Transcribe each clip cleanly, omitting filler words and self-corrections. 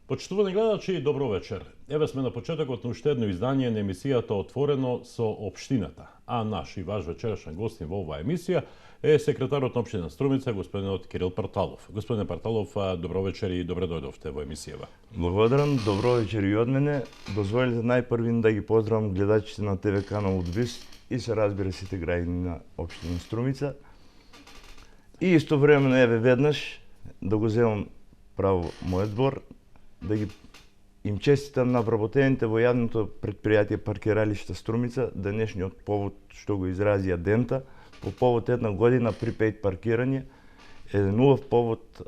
Почитувани гледачи, добро вечер. Еве сме на почетокот на уште едно издание на емисијата Отворено со општината. А наш и ваш вечерашен гостин во оваа емисија е секретарот на општина Струмица, господинот Кирил Парталов. Господине Парталов, добро вечер и добре дојдовте во емисијава. Благодарам, добро вечер и од мене. Дозволите најпрвин да ги поздравам гледачите на ТВ канал Удвис и се разбира сите граѓани на општина Струмица. И истовремено еве веднаш да го земам право мојот збор, да ги им честитам на вработените во јавното предпријатие Паркиралиште Струмица денешниот повод што го изразија Дента по повод една година припејд паркирање, еден убав повод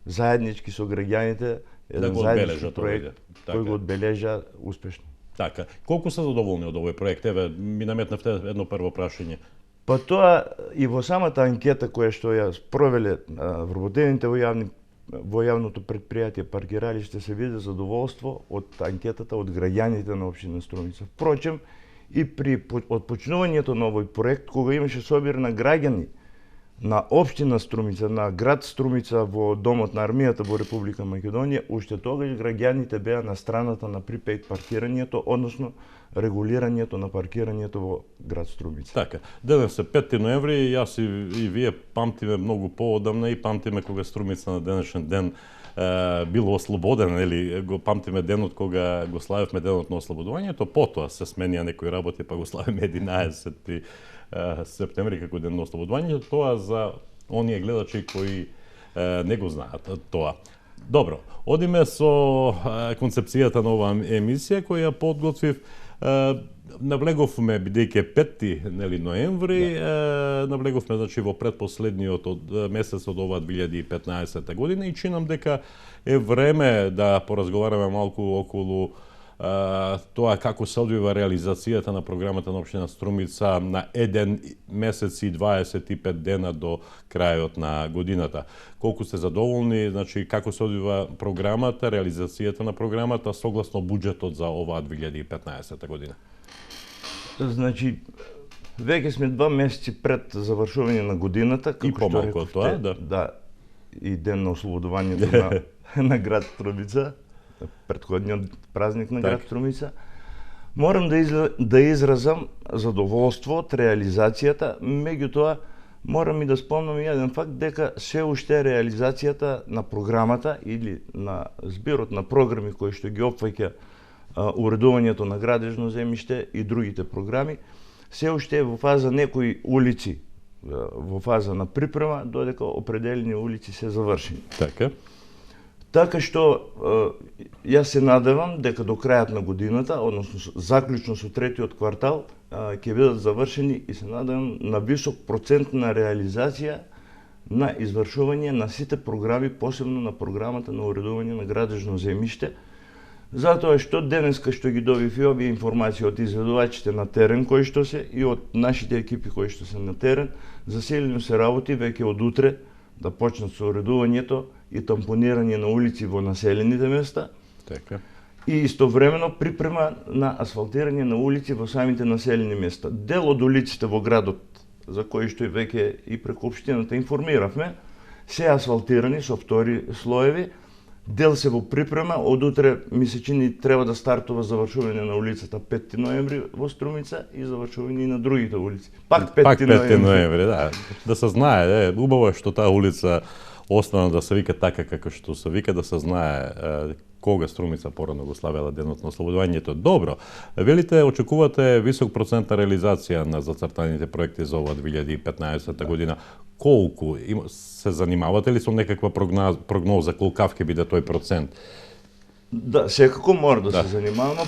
заеднички со граѓаните, еден заеднички проект кој го одбележа успешно. Така, колку се задоволни од овој проект? Еве, ми наметнавте едно прво прашање. Па тоа и во самата анкета која што ја спровеле вработените во јавното предпријатие Паркиралиште се види задоволство од анкетата од граѓаните на општина Струмица. Впрочем, и при отпочнувањето на овој проект, кога имаше собир на граѓани на општина Струмица, на град Струмица во Домот на армијата во Република Македонија, уште тогаш граѓаните беа на страната на припејд паркирањето, односно регулирањето на паркирањето во град Струмица. Така, денес е 5 ноември, јас и вие памтиме многу поодамна и памтиме кога Струмица на денешен ден било ослободен, или го памтиме денот кога го славевме денот на ослободувањето, потоа се сменија некои работи, па го славиме 11 септември како ден на ослободувањето, тоа за оние гледачи кои не го знаат тоа. Добро, одиме со концепцијата на оваа емисија која ја подготвив. Навлеговме, бидејќи 5 ноември, навлеговме во предпоследниот месец од оваа 2015 година и чинам дека е време да поразговараме малку околу тоа како се одвива реализацијата на програмата на општина Струмица на 1 месец и 25 дена до крајот на годината. Колку сте задоволни, значи како се одвива програмата, реализацијата на програмата согласно буџетот за оваа 2015 година? Значи, веќе сме 2 месеци пред завршување на годината, и помалку од тоа, да, и ден на ослободувањето на град Струмица, претходниот празник на град Струмица. Морам да изразам задоволство од реализацијата, меѓутоа морам и да спомнам еден факт дека се уште реализацијата на програмата или на збирот на програми кои што ги опфаќа уредувањето на градежно земјиште и другите програми, се уште е во фаза некои улици во фаза на припрема, додека определени улици се завршени. Така што јас се надевам дека до крајот на годината, односно заклучно со третиот квартал, ќе бидат завршени и се надевам на висок процент на реализација на извршување на сите програми, посебно на програмата на уредување на градежно земјиште, затоа што денеска што ги добив и овие информации од изведувачите на терен кои што се и од нашите екипи кои што се на терен, заселено се работи веќе од утре да почнат со уредувањето и тампонирање на улици во населените места. Така. И истовремено припрема на асфалтирање на улици во самите населени места. Дел од улиците во градот, за кои што и веќе и преку општината информиравме, се асфалтирани со втори слоеви, дел се во припрема, од утре ми се чини треба да стартува завршување на улицата 5 ноември во Струмица и завршување и на другите улици. Пак 5 ноември, да. Да се знае, убаво е што таа улица остана да се вика така како што се вика, да се знае кога Струмица порано го славела денот на ослободувањето. Добро, велите, очекувате висок процент на реализација на зацртаните проекти за оваа 2015 година. Колку? Се занимавате ли со некаква прогноза, колкав ќе биде тој процент? Да, секако мора да се занимаваме.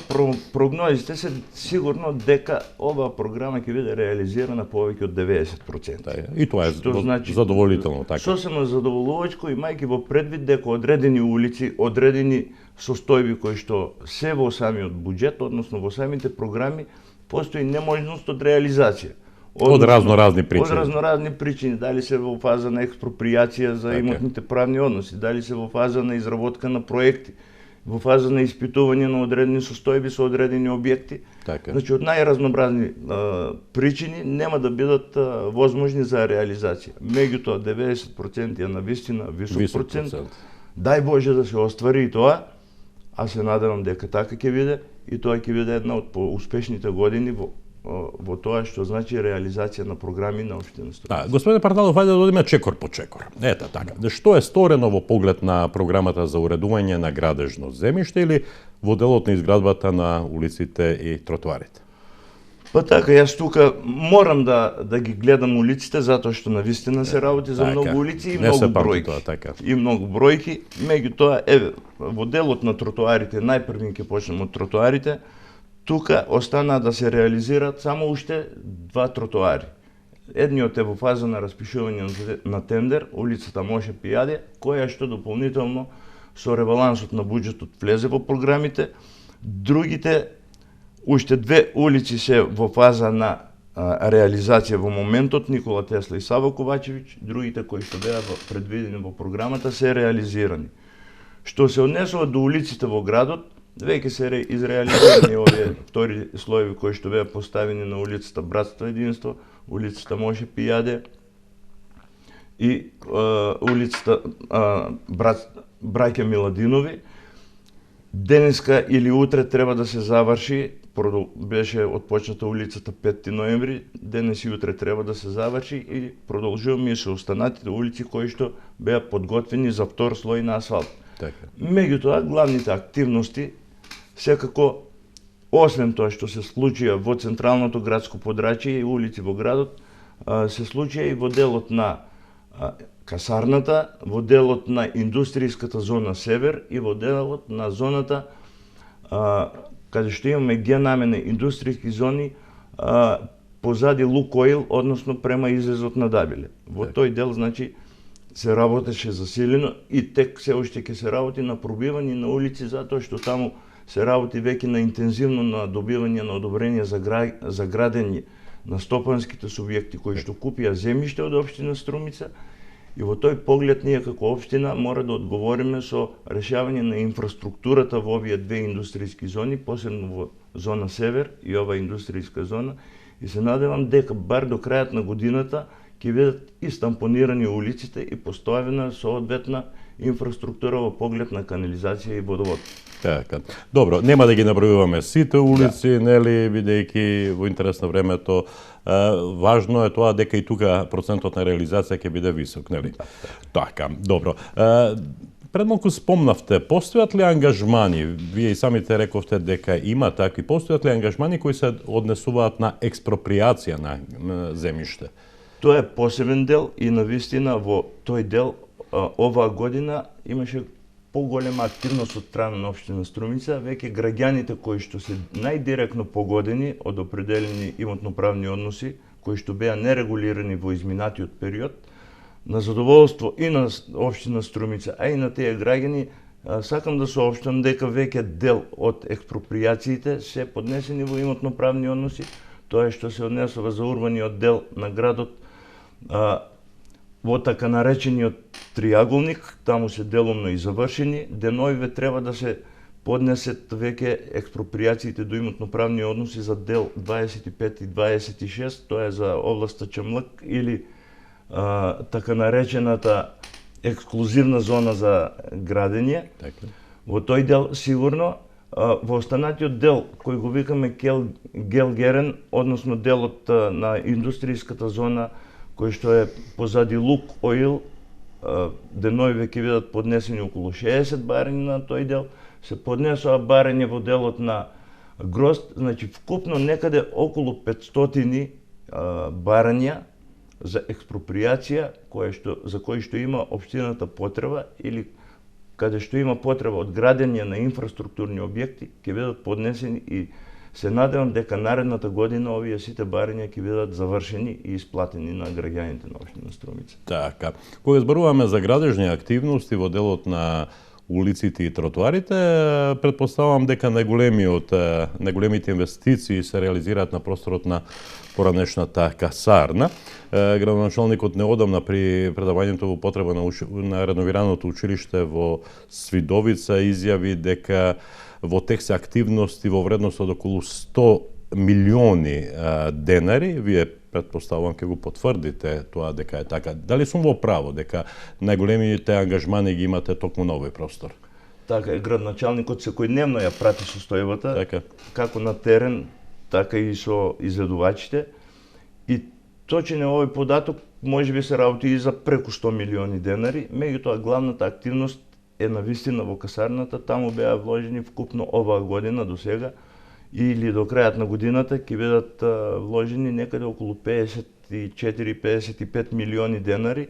Прогнозите се сигурно дека оваа програма ќе биде реализирана повеќе од 90%. И тоа е задоволително, така. Сосема задоволувачко, имајќи во предвид дека одредени улици, одредени состојби кои што се во самиот буџет, односно во самите програми, постои неможност од реализација. Од разноразни причини. Од разноразни причини, дали се во фаза на експропријација за имотните правни односи, дали се во фаза на изработка на проекти, во фаза на испитување на одредени состојби со одредени објекти. Значи, од најразнообразни причини нема да бидат возможни за реализација. Меѓутоа, 90% е навистина висок процент. Дај Боже да се оствари и тоа, а се надевам дека така ќе биде и тоа ќе биде една од поуспешните години во тоа што значи реализација на програми на општина Струмица. Господине Пардалов, ајде да одиме чекор по чекор. Ета така. Што е сторено во поглед на програмата за уредување на градежно земјиште или во делот на изградбата на улиците и тротоарите? Па така, јас тука морам да ги гледам улиците, затоа што навистина се работи за многу улици и многу бројки. Така. И многу бројки, меѓутоа, во делот на тротоарите, најпрви ќе почнем од тротоарите, тука останаа да се реализираат само уште 2 тротоари. Едниот е во фаза на распишување на тендер, улицата Моше Пијаде, која што дополнително со ребалансот на буџетот влезе во програмите. Другите уште 2 улици се во фаза на реализација во моментот, Никола Тесла и Сава Ковачевиќ, другите кои што беа предвидени во програмата се реализирани. Што се однесува до улиците во градот, веќе се изреализирани овие втори слоеви кои што беа поставени на улицата Братство Единство, улицата Моше Пијаде и улицата Браќа Миладинови. Денеска или утре треба да се заврши, беше отпочната улицата 5 ноември, денес и утре треба да се заврши и продолжуваме и со останатите улици кои што беа подготвени за втор слој на асфалт. Така. Меѓутоа, главните активности, секако, освен тоа што се случија во централното градско подрачје и улици во градот, се случија и во делот на касарната, во делот на индустријската зона Север и во делот на зоната каде што имаме генамени индустријски зони позади Лукоил, односно према излезот на Дабиле. Во тој дел, значи, се работеше засилено и тек се уште ќе се работи на пробивање на улици, затоа што таму се работи веќе на интензивно на добивање на одобрение за градење на стопанските субјекти кои што купија земјиште од општина Струмица. И во тој поглед ние како општина мора да одговориме со решавање на инфраструктурата во овие 2 индустријски зони, посебно во зона Север и ова индустријска зона, и се надевам дека бар до крајот на годината ќе бидат и стампонирани улиците и поставена соодветна инфраструктура во поглед на канализација и водовод. Така. Добро, нема да ги набројуваме сите улици, нели, бидејќи во интерес на времето важно е тоа дека и тука процентот на реализација ќе биде висок, нели? Така, добро. Пред малку спомнавте, постојат ли ангажмани, вие и самите рековте дека има такви, постојат ли ангажмани кои се однесуваат на експроприација на земјиште? Тоа е посебен дел и навистина во тој дел оваа година имаше поголема активност од страна на општина Струмица, веќе граѓаните кои што се најдиректно погодени од определени имотно-правни односи, кои што беа нерегулирани во изминатиот период, на задоволство и на општина Струмица, а и на тие граѓани, сакам да соопштам дека веќе дел од експроприациите се поднесени во имотно-правни односи, тоа е што се однесува за урбаниот дел на градот, во така наречениот триаголник, таму се делумно и завршени, деновиве треба да се поднесет веќе експроприациите до имотно-правни односи за дел 25 и 26, тоа е за областа Чамлак или така наречената ексклузивна зона за градење. Во тој дел сигурно, во останатиот дел кој го викаме Гелгерен, односно делот на индустријската зона кој што е позади Лук Оил, деновиве ќе бидат поднесени околу 60 барања на тој дел, се поднесува барање во делот на Грозд, значи вкупно некаде околу 500 барања за експроприација за кои што има општината потреба или каде што има потреба од градење на инфраструктурни објекти ќе бидат поднесени и се надевам дека наредната година овие сите барања ќе бидат завршени и исплатени на граѓаните на општина Струмица. Така. Кога зборуваме за градежни активности во делот на улиците и тротоарите, претпоставувам дека најголемите инвестиции се реализираат на просторот на поранешната касарна. Градоначалникот неодамна при предавањето во потреба на реновираното училиште во Свидовица изјави дека во тек се активности во вредност од околу 100 милиони денари. Вие претпоставувам ќе го потврдите тоа дека е така. Дали сум во право дека најголемите ангажмани ги имате токму на овој простор? Така е, градначалникот секојдневно ја прати состојбата, Така. како на терен, така и со изследувачите. И точен е овој податок, можеби се работи и за преку 100 милиони денари, меѓутоа главната активност е навистина во касарната, таму беа вложени вкупно оваа година до сега или до крајот на годината ќе бидат вложени некаде околу 54-55 милиони денари,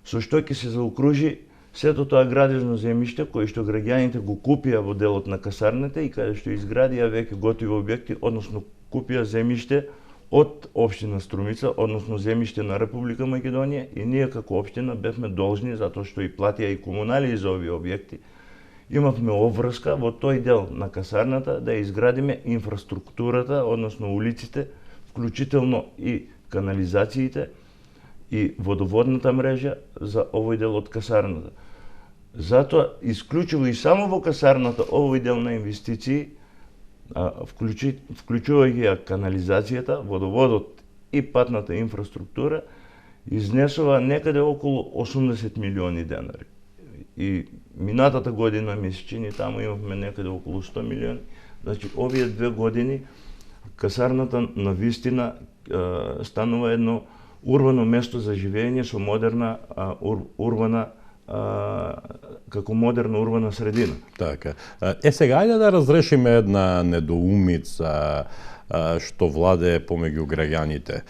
со што ќе се заокружи сето тоа градежно земјиште кој што граѓаните го купија во делот на касарната и каде што изградија веќе готови објекти, односно купија земјиште од општина Струмица, односно земјиште на Република Македонија, и ние како општина бевме должни, затоа што и платија и комуналии за овие објекти, имавме обврска во тој дел на касарната да изградиме инфраструктурата, односно улиците, вклучително и канализациите и водоводната мрежа за овој дел од касарната. Затоа, исклучиво и само во касарната овој дел на инвестиции, вклучувајќи ја канализацијата, водоводот и патната инфраструктура, изнесува некаде околу 80 милиони денари. И минатата година ми се чини таму имавме некаде околу 100 милиони. Значи, овие 2 години касарната навистина станува едно урбано место за живење со модерна урбана како модерна урбана средина. Така. Сега, ајде да разрешиме една недоумица што владее помеѓу граѓаните.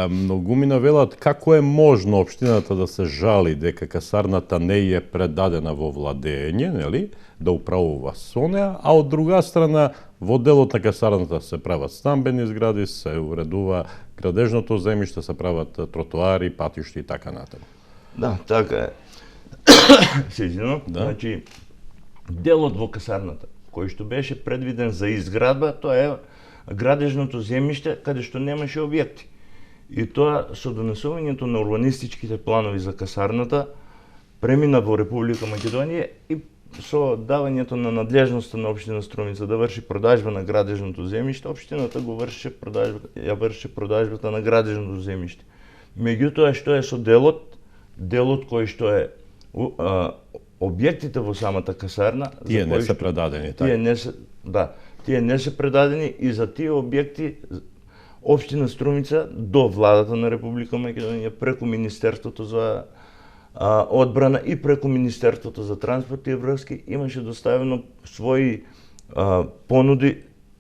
Многумина велат како е можно општината да се жали дека касарната не е предадена во владење, нели, да управува со неа, а од друга страна во делот на касарната се прават стамбени згради, се уредува градежното земјиште, се прават тротоари, патишти и така натаму. Да, така е. Се извинувам. Да. Значи, делот во касарната, кој што беше предвиден за изградба, тоа е градежното земјиште каде што немаше објекти. И тоа со донесувањето на урбанистичките планови за касарната премина во Република Македонија и со давањето на надлежноста на општина Струмица да врши продажба на градежното земјиште, општината го вршеше продажбата на градежното земјиште. Меѓутоа, што е со делот кој што е објектите во самата касарна, Тие не се предадени, така? Тие не се предадени и за тие објекти општина Струмица до владата на Република Македонија преку Министерството за одбрана и преку Министерството за транспорт и врски имаше доставено своји понуди,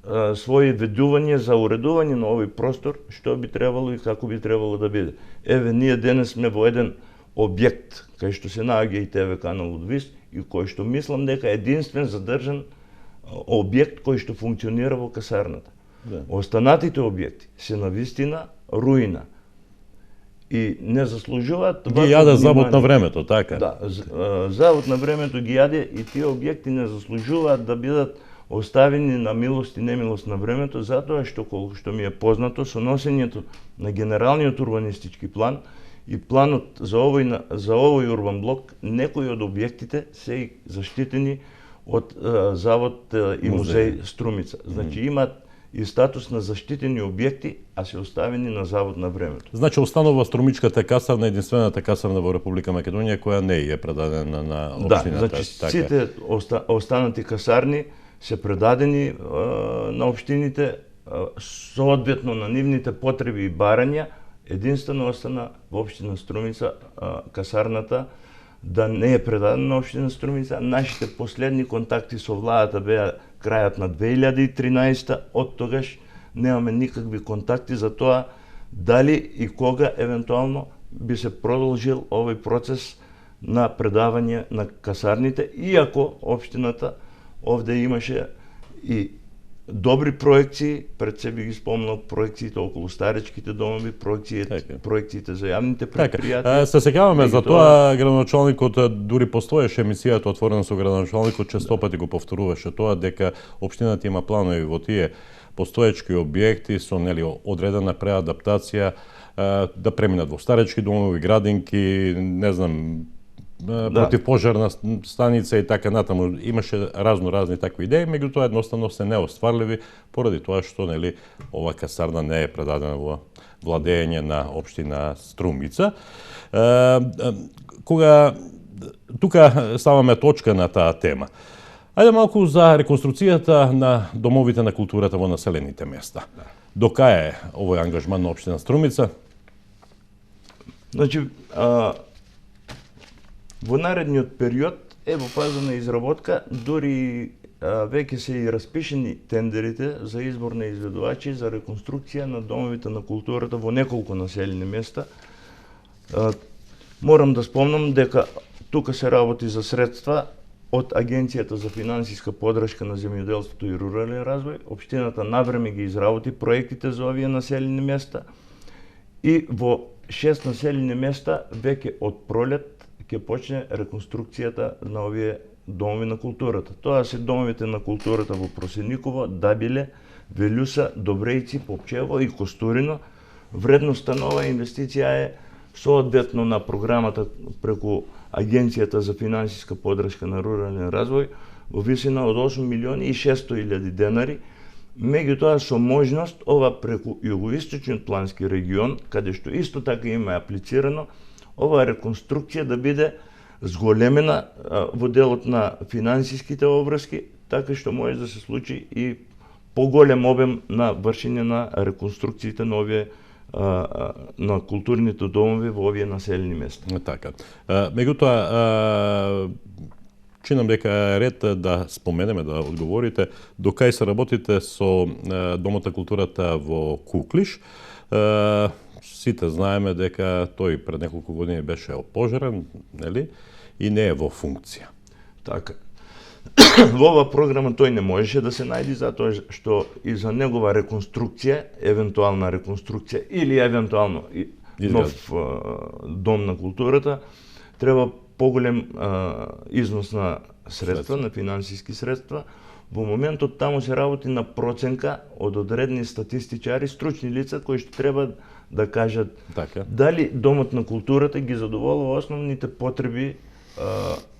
своји ведувања за уредување на овој простор, што би требало и како би требало да биде. Еве, ние денес сме во еден објект кај што се наоѓа и ТВ канал Удвис и кој што мислам дека е единствен задржан објект кој што функционира во касарната. Да. Останатите објекти се навистина руина и не заслужуваат Ги јаде завод на времето, така? Да, завод на времето ги јаде и тие објекти не заслужуваат да бидат оставени на милост и немилост на времето, затоа што, колку што ми е познато, со носењето на генералниот урбанистички план и планот за овој урбан блок, некои од објектите се заштитени од завод и музеј Струмица. Значи имаат и статус на заштитени објекти, а се оставени на завод на времето. Значи останува Струмичката касарна, единствената касарна во Република Македонија која не е предадена на општината. Да, значи сите останати касарни се предадени на општините соодветно на нивните потреби и барања. Единствено остана во општина Струмица касарната да не е предадена на општина Струмица. Нашите последни контакти со владата беа крајот на 2013, од тогаш немаме никакви контакти за тоа дали и кога евентуално би се продолжил овој процес на предавање на касарните, иако општината овде имаше и добри проекции, пред себе ги спомнал проекциите околу старечките домови, проекциите за јавните предпријатија. Се сеќаваме за тоа, градоначалникот дури постоеше емисијата отворена со градоначалникот, често пати го повторуваше тоа дека општината има планови во тие постоечки објекти со одредена преадаптација да преминат во старечки домови, градинки, не знам, противпожарна станица и така натаму. Имаше разни такви идеи, меѓутоа едноставно се неостварливи поради тоа што нели ова касарна не е предадена во владење на општина Струмица. Кога тука ставаме точка на таа тема. Ајде малку за реконструкцијата на домовите на културата во населените места. До кај е овој ангажман на општина Струмица? Значи, во наредниот период е во фаза на изработка, дури веќе се и распишени тендерите за избор на изведувачи за реконструкција на домовите на културата во неколку населени места. Морам да спомнам дека тука се работи за средства од Агенцијата за финансиска подршка на земјоделството и рурален развој. Општината навреме ги изработи проектите за овие населени места и во 6 населени места веќе од пролет ќе почне реконструкцијата на овие домови на културата. Тоа се домовите на културата во Просениково, Дабиле, Велјуса, Добрејци, Попчево и Костурино. Вредноста на оваа инвестиција е соодветно на програмата преку Агенцијата за финансиска подршка на рурален развој во висина од 8 милиони и 600 илјади денари, меѓутоа со можност ова преку југоисточниот плански регион, каде што исто така има аплицирано, оваа реконструкција да биде зголемена во делот на финансиските обврски, така што може да се случи и поголем обем на вршење на реконструкциите на овие на културните домови во овие населени места. Така. Меѓутоа, чинам дека е ред да споменеме, да одговорите до кај се работите со Домот на културата во Куклиш. Сите знаеме дека тој пред неколку години беше опожарен, нели? И не е во функција. Така. Во оваа програма тој не можеше да се најди затоа што и за негова реконструкција, евентуална реконструкција или евентуално нов дом на културата, треба поголем износ на средства, на финансиски средства. Во моментот таму се работи на проценка од одредени статистичари, стручни лица кои што треба да кажат дали Домот на културата ги задоволува основните потреби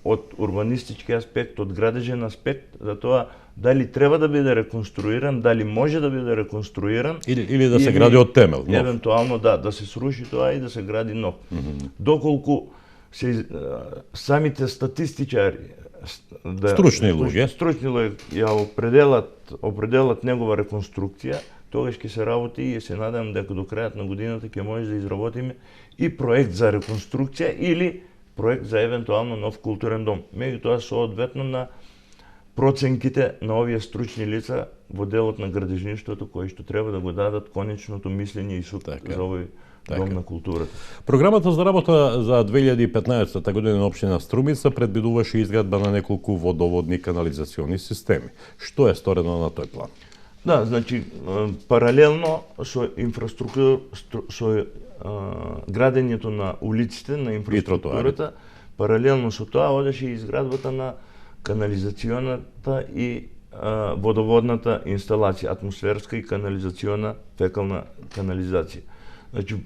од урбанистички аспект, од градежен аспект, за тоа дали треба да биде реконструиран, дали може да биде реконструиран или да се гради од темел, нов. Евентуално да се сруши тоа и да се гради нов. Доколку се самите статистичари стручни луѓе ја определат негова реконструкција, тогаш ќе се работи и се надевам дека до крајот на годината ќе може да изработиме и проект за реконструкција или проект за евентуално нов културен дом. Меѓутоа соодветно на проценките на овие стручни лица во делот на градежништвото кои што треба да го дадат конечното мислење и суд за овој Дом на културата. Програмата за работа за 2015 година на општина Струмица предвидуваше изградба на неколку водоводни канализациони системи. Што е сторено на тој план? Да, значи паралелно со инфраструктура, со градењето на улиците, на инфраструктурата, паралелно со тоа одеше и изградбата на канализационата и водоводната инсталација, атмосферска и канализациона фекална канализација. Значи,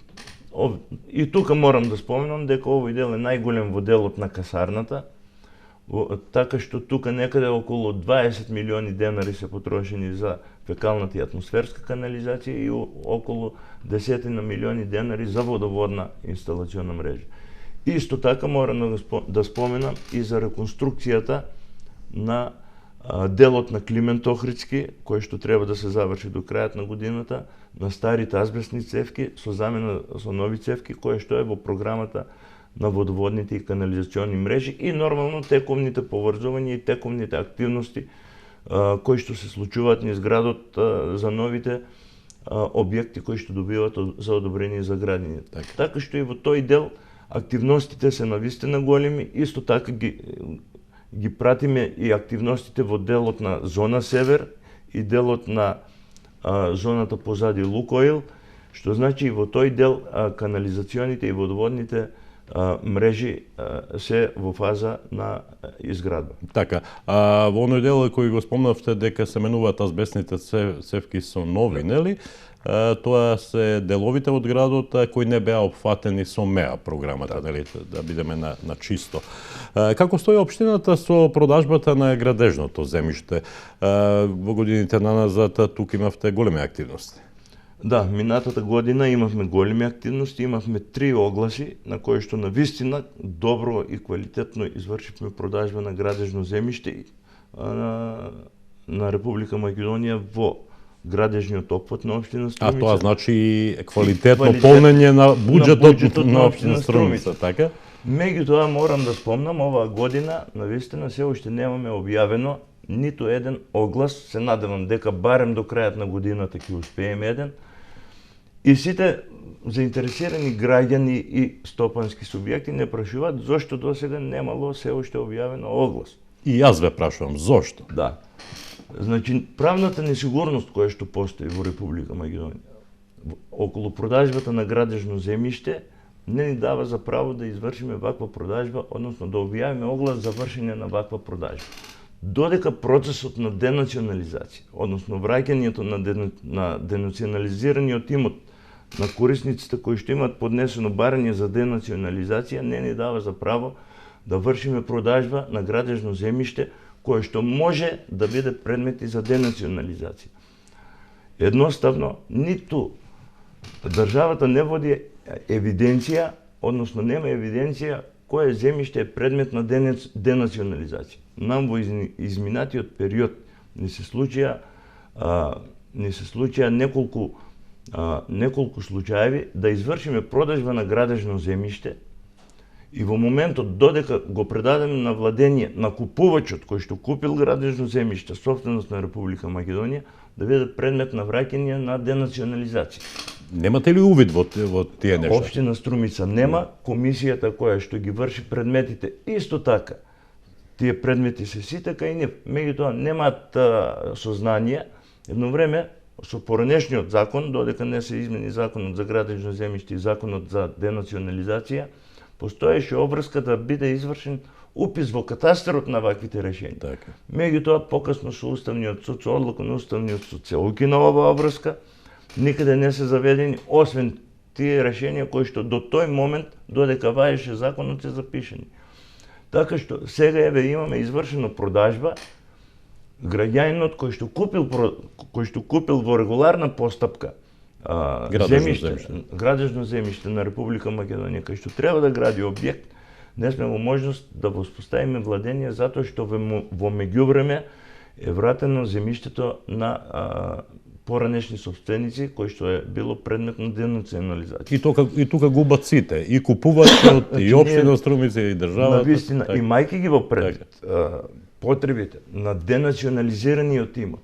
и тука морам да споменам дека овој дел е најголем во делот на касарната, така што тука некаде околу 20 милиони денари се потрошени за фекалната и атмосферска канализација и околу 10 милиони денари за водоводна инсталациона мрежа. Исто така морам да споменам и за реконструкцијата на делот на Климент Охридски, кој што треба да се заврши до крајот на годината, на старите азбестни цевки со замена со нови цевки, кој што е во програмата на водоводните и канализациони мрежи и нормално тековните поврзувања и тековните активности кои што се случуваат низ градот за новите објекти кои што добиваат за одобрение за градење. Така што и во тој дел активностите се навистина големи, исто така ги пратиме и активностите во делот на зона Север и делот на зоната позади Лукоил, што значи и во тој дел канализационите и водоводните мрежи се во фаза на изградба. Така, во оној дел кој го спомнавте дека се менуваат азбестните цевки со нови, нели? Тоа се деловите од градот кои не беа опфатени со МЕА програмата, нели, да бидеме на чисто. Како стои општината со продажбата на градежното земјиште? Во годините наназад тука имавте големи активности. Да, минатата година имавме големи активности, имавме 3 огласи на кои што навистина добро и квалитетно извршивме продажба на градежно земјиште на Република Македонија во градежниот опфат на општина Струмица. А тоа значи квалитетно полнење на буџетот на општина Струмица, така? Меѓутоа морам да спомнам, оваа година навистина се уште немаме објавено ниту еден оглас. Се надевам дека барем до крајот на годината ќе успееме еден. И сите заинтересирани граѓани и стопански субјекти не прашуваат зошто досега немало се уште објавено оглас. И јас ве прашувам зошто? Да. Значи, правната несигурност која што постои во Република Македонија околу продажбата на градежно земјиште не ни дава за право да извршиме ваква продажба, односно да објавиме оглас за вршење на ваква продажба. Додека процесот на денационализација, односно враќањето на денационализираниот имот на корисниците кои што имаат поднесено барање за денационализација, не ни дава за право да вршиме продажба на градежно земјиште кое што може да биде предмет и за денационализација. Едноставно, ниту државата не води евиденција, односно нема евиденција кое земјиште е предмет на денационализација. Нам во изминатиот период ни се случија неколку случаеви да извршиме продажба на градежно земјиште и во моментот додека го предадеме на владење на купувачот кој што купил градежно земјиште, собственост на Република Македонија, да биде предмет на враќање на денационализација. Немате ли увид во тие нешта? Општина Струмица нема, комисијата која што ги врши предметите исто така. Тие предмети се сите кај нив, меѓутоа немаат сознание. Едно време со поранешниот закон, додека не се измени законот за градежно земјиште и законот за денационализација, постоеше обврска да биде извршен упис во катастарот на ваквите решенија. Така. Меѓутоа покасно со Уставниот суд, со одлука на Уставниот суд се укина оваа обврска, никаде не се заведени, освен тие решенија кои што до тој момент, додека ваеше законот, се запишани. Така што сега еве имаме извршено продажба, граѓанинот кој што купил во регуларна постапка градежно земјиште на Република Македонија, кај што треба да гради објект, не сме во можност да воспоставиме владење затоа што во меѓувреме е вратено земјиштето на поранешни собственици кои што е било предмет на денационализација. И тука губат сите, и купувачот, и општина Струмица, и државата. Навистина, имајќи ги во предвид потребите на денационализираниот имот,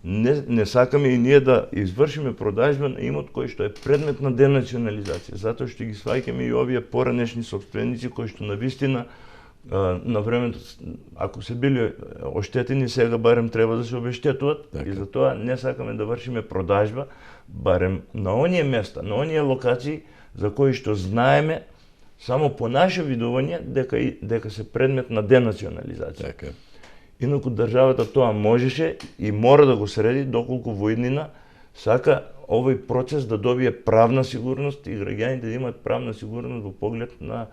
не сакаме и ние да извршиме продажба на имот кој што е предмет на денационализација, затоа што ги сваќаме и овие поранешни собственици кои што навистина на времето, ако се били оштетени, сега барем треба да се обештетуват, и затоа не сакаме да вршиме продажба, барем на оние места, на оние локации за кои што знаеме само по наше видување дека се предмет на денационализација. Така. Инаку државата тоа можеше и мора да го среди доколку во иднина сака овој процес да добие правна сигурност и граѓаните да имаат правна сигурност во поглед на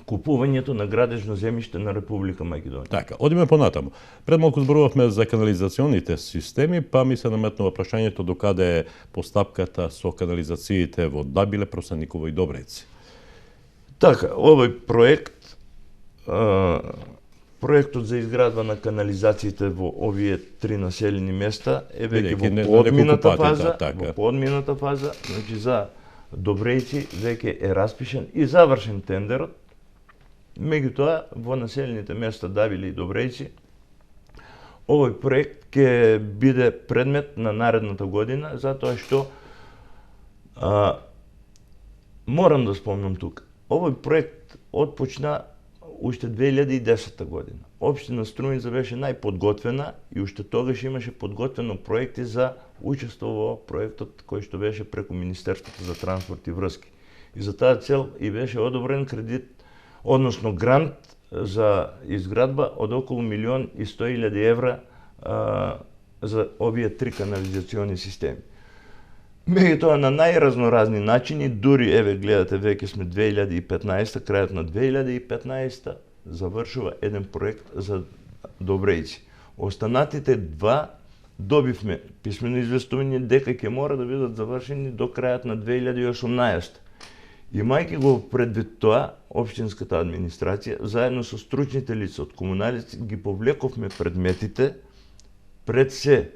купувањето на градежно земјиште на Република Македонија. Така, одиме понатаму. Пред малку зборувавме за канализационите системи, па ми се наметнува прашањето докаде е постапката со канализациите во Дабиле, Просаниково и Добрејци. Така, овој проектот за изградба на канализациите во овие 3 населени места е веќе во подмината фаза, значи за Добрејци веќе е распишан и завршен тендерот. Меѓутоа, во населените места Дабиле и Добрејци, овој проект ќе биде предмет на наредната година, затоа што морам да спомнам тука. Овој проект отпочна уште 2010 година. Општина Струмица беше најподготвена и уште тогаш имаше подготвено проекти за учество во проектот кој што беше преку Министерството за транспорт и врски. И за тази цел и беше одобрен кредит, односно грант за изградба од околу 1.100.000 евра за овие 3 канализациони системи. Меѓутоа на најразноразни начини, дури еве гледате веќе сме 2015, крајот на 2015 завршува еден проект за Добрејци. Останатите 2 добивме писмено известување дека ќе мора да бидат завршени до крајот на 2018. Имајќи го предвид тоа, општинската администрација, заедно со стручните лица од комуналици, ги повлековме предметите пред се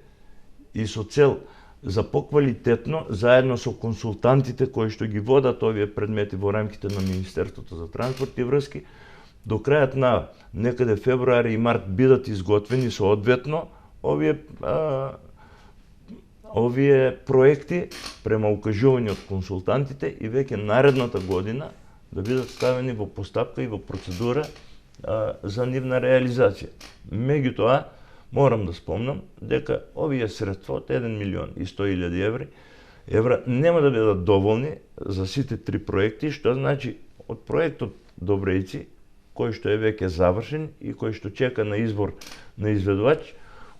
и со цел за поквалитетно, заедно со консултантите кои што ги водат овие предмети во рамките на Министерството за транспорт и врски, до крајот на некаде февруари и март бидат изготвени соодветно овие проекти према укажување од консултантите и веќе наредната година да бидат ставени во постапка и во процедура за нивна реализација. Меѓутоа, морам да спомнам дека овие средства од 1.100.000 евра нема да бидат доволни за сите 3 проекти, што значи од проектот Добрејци, кој што е веќе завршен и кој што чека на избор на изведувач,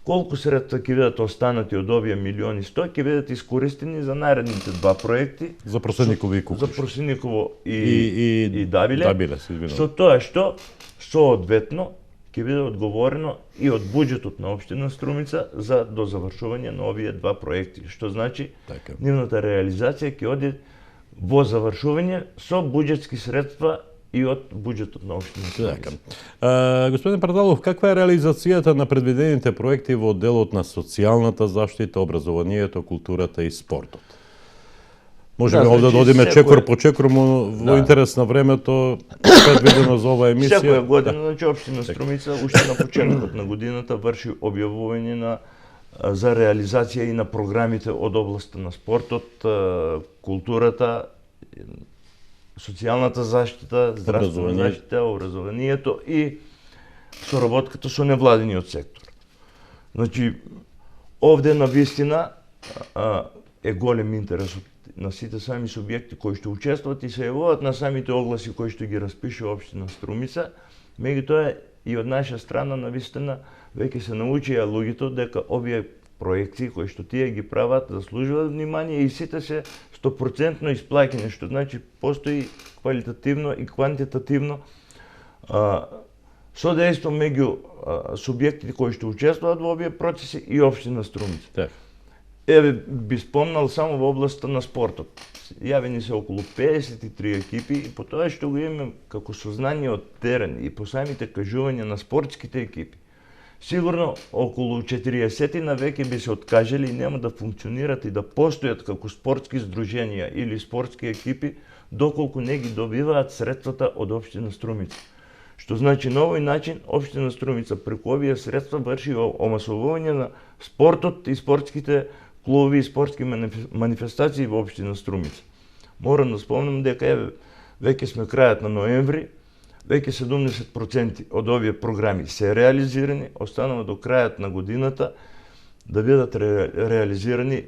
колку средства ќе бидат останати од овие 1.100.000 ќе бидат искористени за наредните 2 проекти. За Просениково и Кукуш. За Просениково и Дабиле. Дабиле, со тоа што соодветно ќе биде одговорено и од буџетот на општина Струмица за дозавршување на овие 2 проекти, што значи нивната реализација ќе оди во завршување со буџетски средства и од буџетот на општина Струмица. Господин Пардалов, каква е реализацијата на предвидените проекти во делот на социјалната заштита, образованието, културата и спортот? Можеме овде да одиме чекор по чекор, во интерес на времето предвидено за оваа емисија. Секоја година, значи општина Струмица уште на почетокот на годината врши објавување за реализација и на програмите од областта на спортот, културата, социјалната заштита, здравствена заштита, образованието и соработката со невладиниот сектор. Значи, овде навистина е голем интерес на сите сами субјекти кои што учествуваат и се јавуваат на самите огласи кои што ги распишува општина Струмица. Меѓутоа и од наша страна навистина веќе се научија луѓето дека овие проекти кои што тие ги прават заслужуваат внимание и сите се 100% исплаќени, што значи постои квалитативно и квантитативно содејство меѓу субјектите кои што учествуваат во овие процеси и општина Струмица. Еве би спомнал само во областта на спортот. Јавени се околу 53 екипи и по тоа што го имаме како сознание од терен и по самите кажувања на спортските екипи, сигурно околу 40 на веќе би се откажали и нема да функционират и да постојат како спортски здруженија или спортски екипи доколку не ги добиваат средствата од општина Струмица. Што значи на овој начин општина Струмица преку овие средства врши омасовување на спортот и спортските клубови и спортски манифестации во општина Струмица. Морам да спомнам дека веќе сме крајот на ноември, веќе 70% од овие програми се реализирани, останува до крајот на годината да бидат реализирани.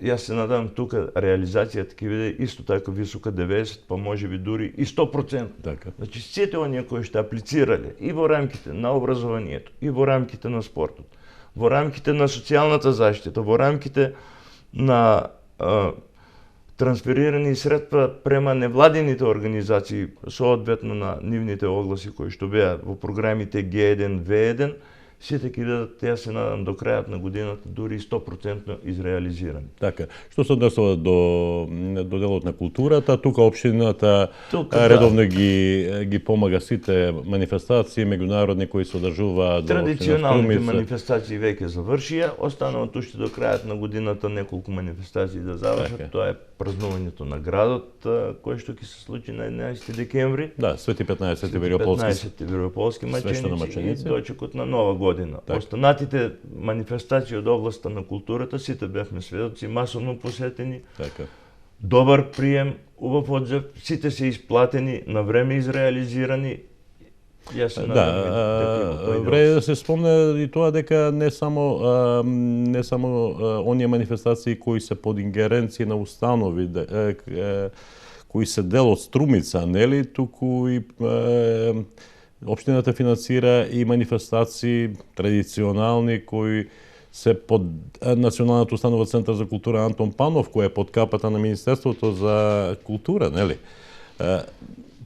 Јас се надам тука реализацијата ќе биде исто така висока 90, па можеби дури и 100%. Значи сите оние кои што аплицирале и во рамките на образованието, и во рамките на спортот, во рамките на социјалната заштита, во рамките на трансферирани средства према невладините организации соодветно на нивните огласи кои што беа во програмите Г1, В1, сите ќе бидат, јас се надам, до крајот на годината дури 100% изреализирани. Така. Што се однесува до делот на културата, тука општината редовно ги помага сите манифестации меѓународни кои се одржуваат во традиционалните манифестации веќе завршија, остануваат уште до крајот на годината неколку манифестации да завршат. Тоа е празнувањето на градот кој што ќе се случи на 11 декември. Да, Свети 15 Веројополски маченици и дочекот на Нова година. Останатите манифестации од областта на културата сите бевме сведоци, масовно посетени. Добар прием, убав одзив, сите се исплатени, на време изреализирани. Вреди да се спомне и тоа дека не само оние манифестации кои се под ингеренција на установи кои се дел од Струмица, нели, туку и општината финансира и манифестации традиционални кои се под Националната установа Центар за култура Антон Панов, која е под капата на Министерството за култура, нели?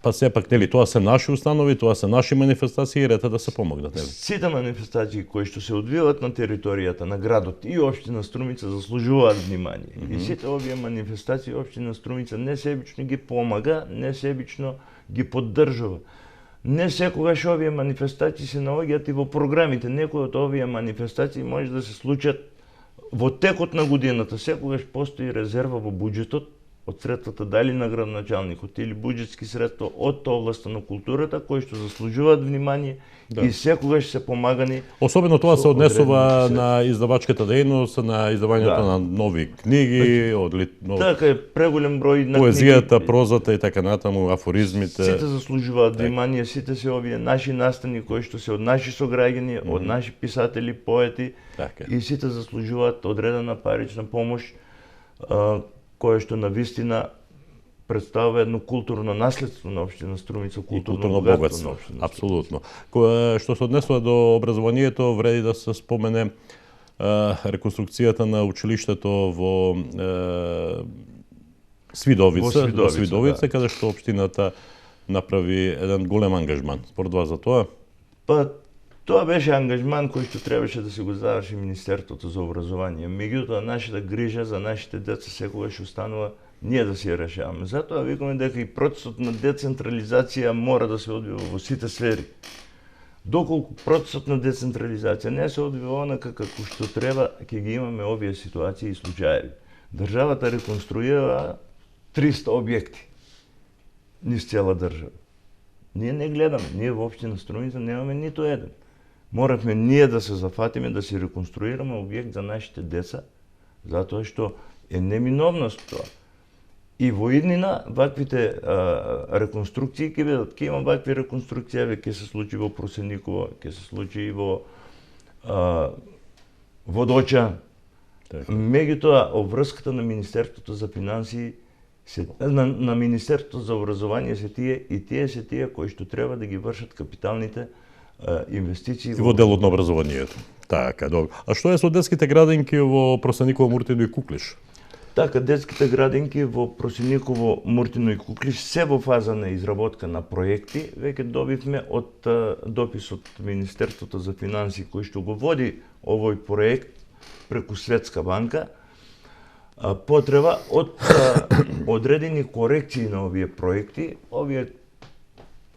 Па сепак, нели, тоа се наши установи, тоа се наши манифестации и ред е да се помогнат, нели? Сите манифестации кои што се одвиваат на територијата на градот и општина Струмица заслужуваат внимание. И сите овие манифестации општина Струмица несебично ги помага, несебично ги поддржува. Не секогаш овие манифестации се наоѓаат и во програмите. Некои од овие манифестации може да се случат во текот на годината. Секогаш постои резерва во буџетот од средствата дали на градоначалникот или буџетски средства од областа на културата кои што заслужуваат внимание и секогаш се помагани. Особено тоа се однесува на издавачката дејност, на издавањето на нови книги, така е, преголем број на поезијата, прозата и така натаму, афоризмите. Сите заслужуваат внимание, сите се овие наши настани кои што се од наши сограѓани, од наши писатели, поети и сите заслужуваат одредена парична помош кое што навистина представува едно културно наследство на општина Струмица, културно богатство на општина Струмица. Апсолутно. Што се однесува до образованието, вреди да се спомене реконструкцијата на училиштето во Свидовица, каде што општината направи еден голем ангажман. Според вас за тоа? Па, тоа беше ангажман кој што требаше да се го заврши Министерството за образование. Меѓутоа, нашата грижа за нашите деца секогаш останува ние да си ја решаваме. Затоа викаме дека и процесот на децентрализација мора да се одвива во сите сфери. Доколку процесот на децентрализација не се одвива онака како што треба, ќе ги имаме овие ситуации и случаеви. Државата реконструира 300 објекти низ цела држава. Ние не гледаме, ние во општина Струмица немаме ниту еден. Моравме ние да се зафатиме да си реконструираме објект за нашите деца, затоа што е неминовност тоа. И во иднина ваквите реконструкции ќе бидат, ќе има вакви реконструкции, ќе се случи во Просениково, ќе се случи и во Водоча. Меѓутоа, обврската на Министерството за финансии на Министерството за образование се тие кои што треба да ги вршат капиталните инвестиции во делот на образованието. Така, добро. А што е со детските градинки во Просениково, Муртино и Куклиш? Така, детските градинки во Просениково, Муртино и Куклиш се во фаза на изработка на проекти. Веќе добивме од допис од Министерството за финансии кој што го води овој проект преку Светска банка, потреба од одредени корекции на овие проекти. Овие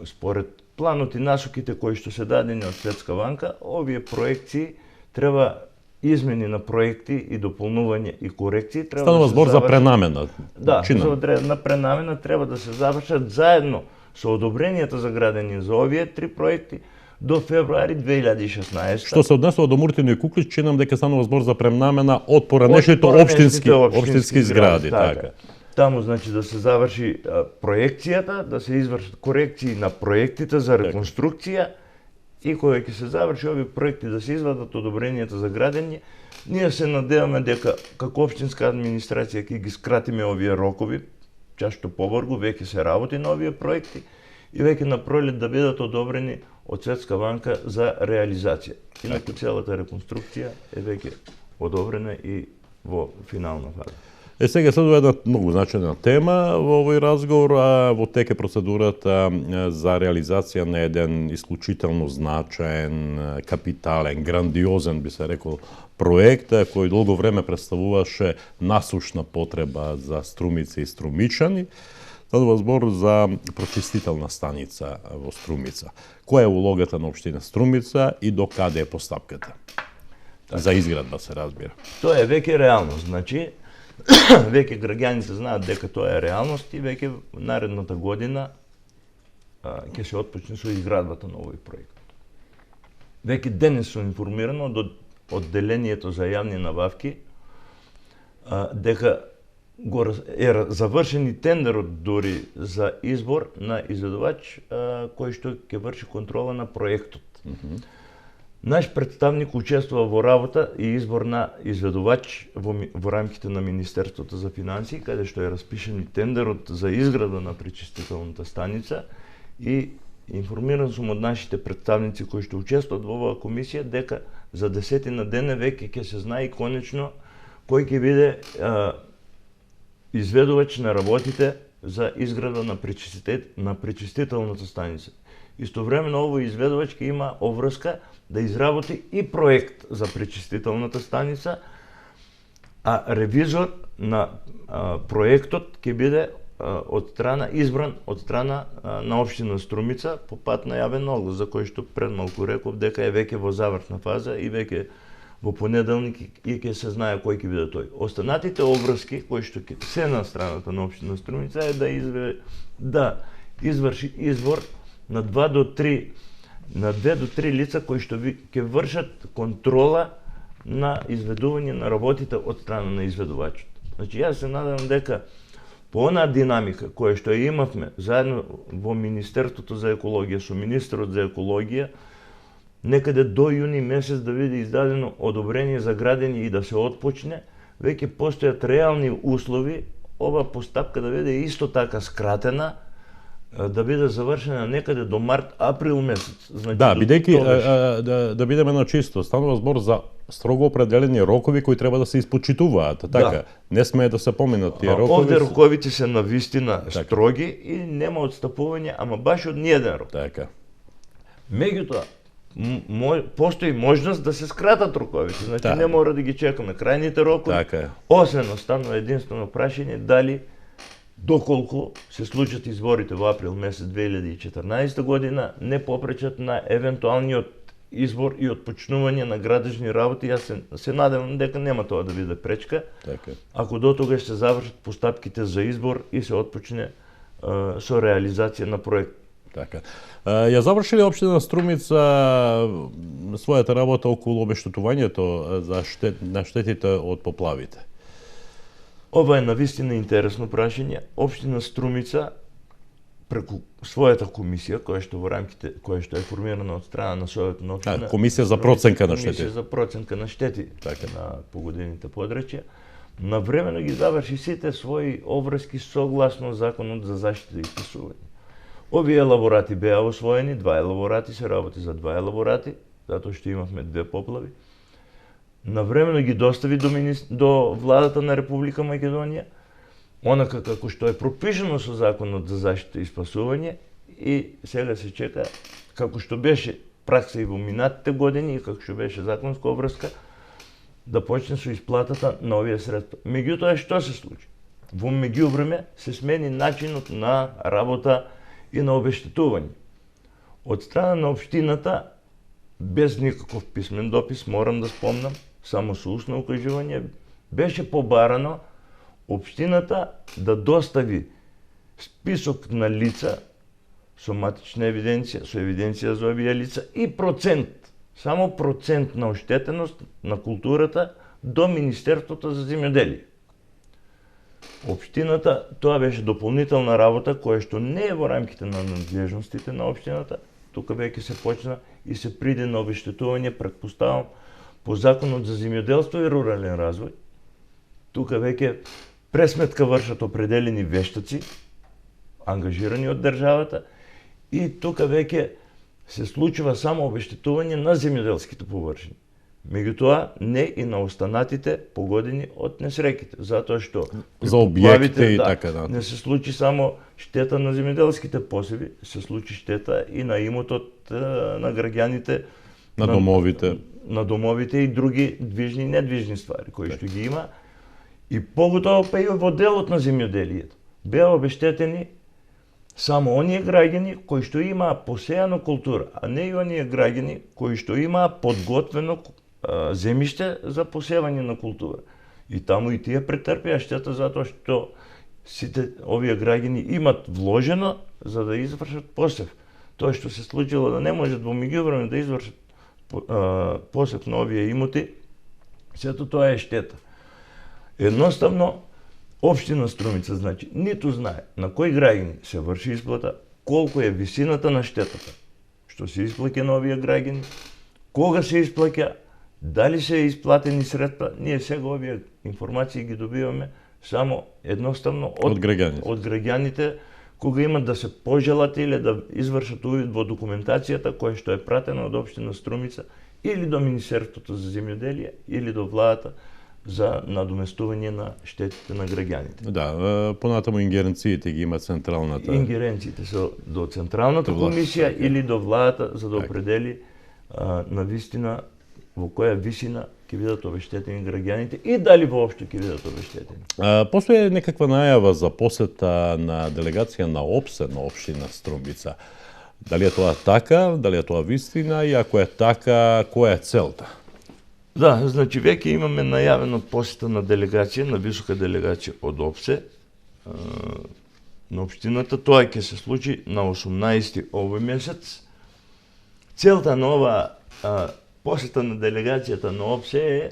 според планот и насоките кои што се дадени од Светска банка, овие проекции треба измени на проекти и дополнување и корекции треба станува збор за пренамена. Да, за одредена пренамена треба да се завршат заедно со одобренијата за градење за овие 3 проекти до февруари 2016. Што се однесува до Муртино и Куклиш, чинам дека станува збор за премнамена од поранешните општински згради, така. Таму значи да се заврши проекцијата, да се извршат корекции на проектите за реконструкција и кога ќе се заврши овие проекти да се извадат одобренијата за градење, ние се надеваме дека како општинска администрација ќе ги скратиме овие рокови, чашто побрзо веќе се работи на овие проекти и веќе на пролет да бидат одобрени од Светска банка за реализација. Инаку целата реконструкција е веќе одобрена и во финална фаза. Сега следува една многу значајна тема во овој разговор, во тек е процедурата за реализација на еден исклучително значаен, капитален, грандиозен, би се рекол, проект кој долго време представуваше насушна потреба за Струмица и струмичани. Станува збор за прочистителна станица во Струмица. Која е улогата на општина Струмица и до каде е постапката? За изградба се разбира. Тоа е веќе реалност, значи веќе граѓаните знаат дека тоа е реалност и веќе наредната година ќе се отпочне со изградбата на овој проект. Веќе денес сум информиран од одделението за јавни набавки дека е завршен и тендерот дори за избор на изведувач кој што ќе врши контрола на проектот. Наш представник участва во работа и избор на изведувач во рамките на Министерството за финансии, каде што е распишен и тендерот за изграда на пречистителната станица, и информиран сум од нашите представници кои што учествуваат во оваа комисија дека за 10 дене веќе ќе се знае и конечно кој ќе биде изведувач на работите за изграда на пречистителната станица. Истовремено овој изведувач ќе има обврска да изработи и проект за пречистителната станица, а ревизор на проектот ќе биде избран од страна на општина Струмица по пат на јавен оглас, за кој што пред малку реков дека е веќе во завршна фаза и веќе во понеделник и ќе се знае кој ќе биде тој. Останатите обврски кои што ќе се на страната на општина Струмица е да изврши избор на 2 до 3 лица кои што ќе вршат контрола на изведување на работите од страна на изведувачот. Значи јас се надевам дека по онаа динамика која што ја имавме заедно во Министерството за екологија со министерот за екологија, некаде до јуни месец да биде издадено одобрение за градење и да се отпочне, веќе постојат реални услови ова постапка да биде исто така скратена, да биде завршена некаде до март-април месец. Значи, да, бидејќи да бидеме на чисто, станува збор за строго определени рокови кои треба да се испочитуваат, така. Да. Не смее да се поминат тие рокови. Овде роковите се навистина строги и нема отстапување, ама баш од ниеден рок. Така. Меѓутоа, постои можност да се скратат роковите, значи не мора да ги чекаме крајните рокови. Така. Освен останува единствено прашање дали доколку се случат изборите во април месец 2014 година, не попречат на евентуалниот избор и отпочнување на градежни работи. Јас се надевам дека нема тоа да биде пречка. Така. Ако до тогаш се завршат постапките за избор и се отпочне со реализација на проект. Така. Ја завршили општина Струмица својата работа околу обештетувањето на штетите од поплавите? Ова е навистина интересно прашање. Општина Струмица преку својата комисија која што е формирана од страна на Советот на општина, комисија за проценка на штети. Комисија за проценка на штети така на погодените подрачја, навремено ги заврши сите своји обврски согласно Законот за заштита и спасување. Овие елаборати беа освоени, 2 елаборати се работи за 2 елаборати, затоа што имавме 2 поплави. Навремено ги достави до владата на Република Македонија, онака како што е пропишано со Законот за заштита и спасување, и сега се чека, како што беше пракса и во минатите години и како што беше законска обврска, да почне со исплатата на овие средства. Меѓутоа, што се случи? Во меѓувреме се смени начинот на работа и на обештетување. Од страна на општината, без никаков писмен допис, морам да спомнам, само со устно укажување, беше побарано општината да достави список на лица со матична евиденција, со евиденција за овие лица и процент, само процент на оштетеност на културата до Министерството за земјоделие. Општината, тоа беше дополнителна работа која што не е во рамките на надлежностите на општината. Тука веќе се почна и се приде на обештетување, претпоставам, по Законот за земјоделство и рурален развој. Тука веќе пресметка вршат определени вештаци, ангажирани од државата, и тука веќе се случува само обештетување на земјоделските површини. Меѓутоа, не и на останатите погодени од несреќите, затоа што за објекти и така да. Не се случи само штета на земјоделските посеви, се случи штета и на имотот на граѓаните, на домовите и други движни и недвижни ствари кои што ги има. И поготово па и во делот на земјоделието беа обештетени само оние граѓани кои што имаа посејано култура, а не и оние граѓани кои што имаа подготвено земјиште за посевање на култура. И таму и тие претрпеа штета затоа што сите овие граѓани имат вложено за да извршат посев. Тоа што се случило да не можат во меѓувреме да извршат посев на овие имоти, сето тоа е штета. Едноставно, општина Струмица, значи, ниту знае на кој граѓани се врши исплата, колку е висината на штетата што се исплаќа на овие граѓани, кога се исплаќа, дали се исплатени средства. Ние сега овие информации ги добиваме само едноставно од граѓаните, кога имат да се пожелат или да извршат увид во документацијата која што е пратена од општина Струмица или до Министерството за земјоделие или до владата за надоместување на штетите на граѓаните. Да, понатаму ингеренциите ги има централната. Ингеренциите се до централната комисија или до владата за да определи на вистина во која висина ќе бидат обештетени граѓаните и дали воопшто ќе бидат обештетени. Постои некаква најава за посета на делегација на ОПСЕ на општина Струмица. Дали е тоа така, дали е тоа вистина и ако е така, која е целта? Да, значи веќе имаме најавено посета на делегација, на висока делегација од ОПСЕ на општината. Тоа ќе се случи на 18 овој месец. Целта на ова посета на делегацијата на ОПСЕ е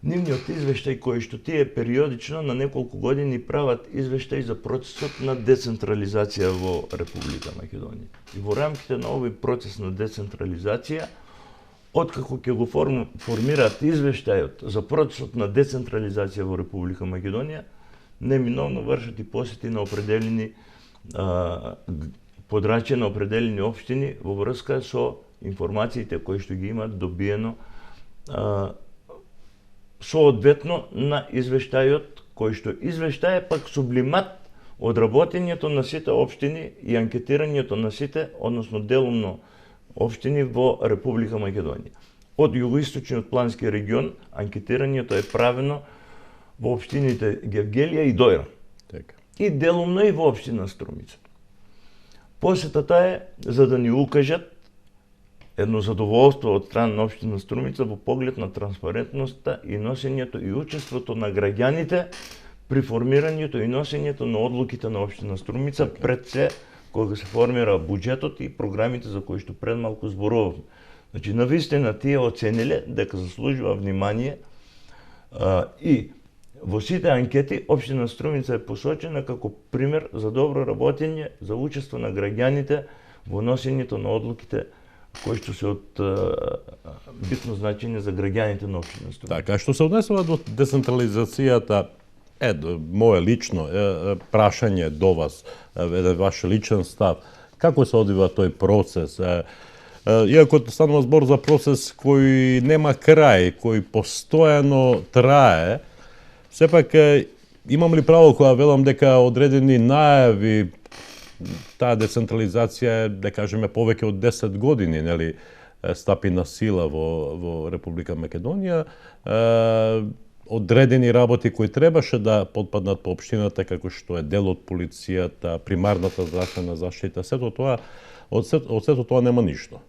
нивниот извештај кој што тие периодично на неколку години прават извештај за процесот на децентрализација во Република Македонија. И во рамките на овој процес на децентрализација, откако ќе го формираат извештајот за процесот на децентрализација во Република Македонија, неминовно вршат и посети на определени подрачја на определени општини во врска со информациите кои што ги имаат добиено соодветно на извештајот, кој што извештај е пак сублимат од работењето на сите општини и анкетирањето на сите, односно делумно општини во Република Македонија. Од југоисточниот плански регион анкетирањето е правено во општините Гевгелија и Дојран. И делумно и во општина Струмица. Посетата е за да ни укажат едно задоволство од страна на општина Струмица во поглед на транспарентноста и носењето и учеството на граѓаните при формирањето и носењето на одлуките на општина Струмица пред се кога се формира буџетот и програмите за кои што пред малку зборувавме. Значи, навистина тие оцениле дека заслужува внимание и во сите анкети општина Струмица е посочена како пример за добро работење за учество на граѓаните во носењето на одлуките кои што се од битно значење за граѓаните на општина Струмица. Така, што се однесува до децентрализацијата, моје лично прашање до вас, ваш личен став, како се одвива тој процес? Иако станува збор за процес кој нема крај, кој постојано трае, сепак имам ли право кога велам дека одредени најави таа децентрализација е, да кажеме, повеќе од 10 години, нели, стапи на сила во Република Македонија, одредени работи кои требаше да потпаднат по општината, како што е дел од полицијата, примарната здравствена заштита, сето тоа, од сето тоа нема ништо.